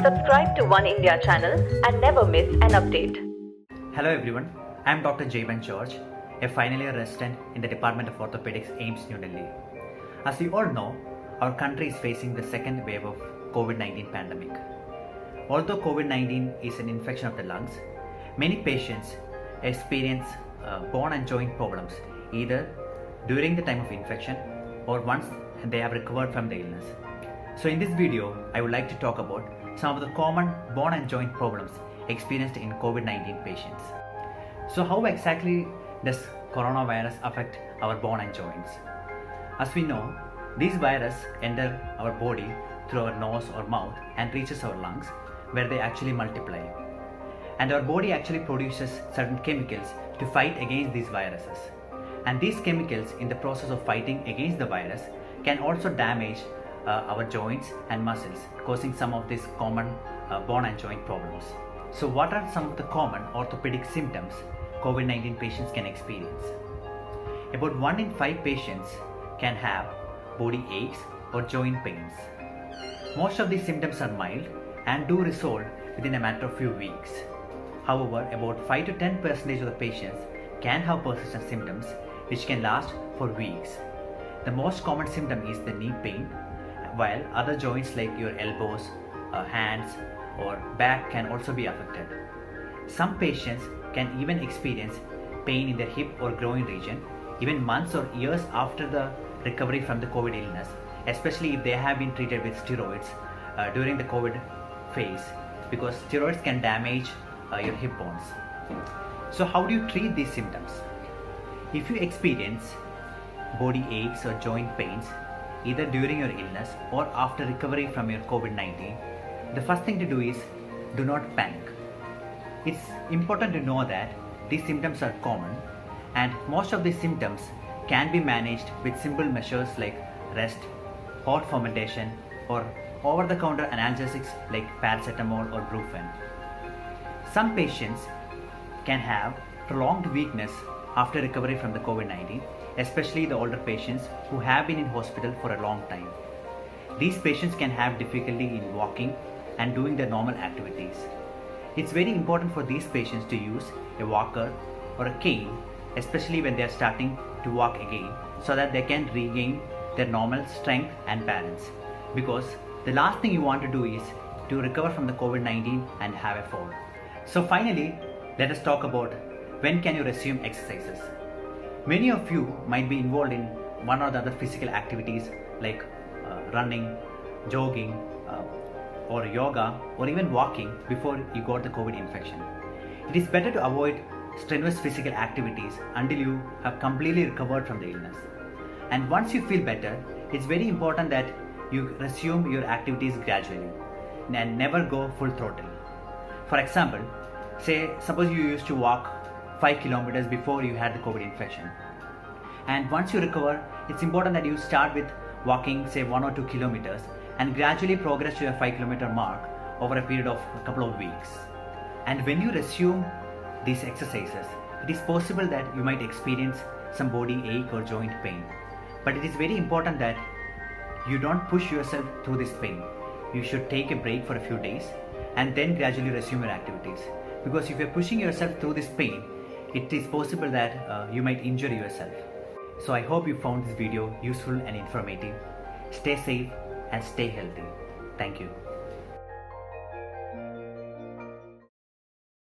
Subscribe to One India channel and never miss an update. Hello everyone, I am Dr. Jayban George, a final year resident in the Department of Orthopedics, AIIMS, New Delhi. As you all know, our country is facing the second wave of Covid-19 pandemic. Although Covid-19 is an infection of the lungs, many patients experience bone and joint problems either during the time of infection or once they have recovered from the illness. So in this video, I would like to talk about some of the common bone and joint problems experienced in COVID-19 patients. So how exactly does coronavirus affect our bone and joints? As we know, these viruses enter our body through our nose or mouth and reaches our lungs where they actually multiply. And our body actually produces certain chemicals to fight against these viruses. And these chemicals, in the process of fighting against the virus, can also damage our joints and muscles, causing some of these common bone and joint problems. So what are some of the common orthopedic symptoms COVID-19 patients can experience? About 1 in 5 patients can have body aches or joint pains. Most of these symptoms are mild and do resolve within a matter of few weeks. However, about 5 to 10% of the patients can have persistent symptoms which can last for weeks. The most common symptom is the knee pain, while other joints like your elbows, hands or back can also be affected. Some patients can even experience pain in their hip or groin region even months or years after the recovery from the COVID illness, especially if they have been treated with steroids during the COVID phase, because steroids can damage your hip bones. So how do you treat these symptoms? If you experience body aches or joint pains either during your illness or after recovery from your COVID-19, the first thing to do is do not panic. It's important to know that these symptoms are common and most of these symptoms can be managed with simple measures like rest, hot fermentation or over-the-counter analgesics like paracetamol or brufen. Some patients can have prolonged weakness after recovery from the COVID-19, especially the older patients who have been in hospital for a long time. These patients can have difficulty in walking and doing their normal activities. It's very important for these patients to use a walker or a cane, especially when they are starting to walk again, so that they can regain their normal strength and balance. Because the last thing you want to do is to recover from the COVID-19 and have a fall. So finally, let us talk about when can you resume exercises. Many of you might be involved in one or the other physical activities like running, jogging, or yoga, or even walking before you got the COVID infection. It is better to avoid strenuous physical activities until you have completely recovered from the illness. And once you feel better, it's very important that you resume your activities gradually and never go full throttle. For example, suppose you used to walk 5 kilometers before you had the COVID infection. And once you recover, it's important that you start with walking 1 or 2 kilometers and gradually progress to your 5 kilometer mark over a period of a couple of weeks. And when you resume these exercises, it is possible that you might experience some body ache or joint pain. But it is very important that you don't push yourself through this pain. You should take a break for a few days and then gradually resume your activities. Because if you're pushing yourself through this pain, it is possible that you might injure yourself. So I hope you found this video useful and informative. Stay safe and stay healthy. Thank you.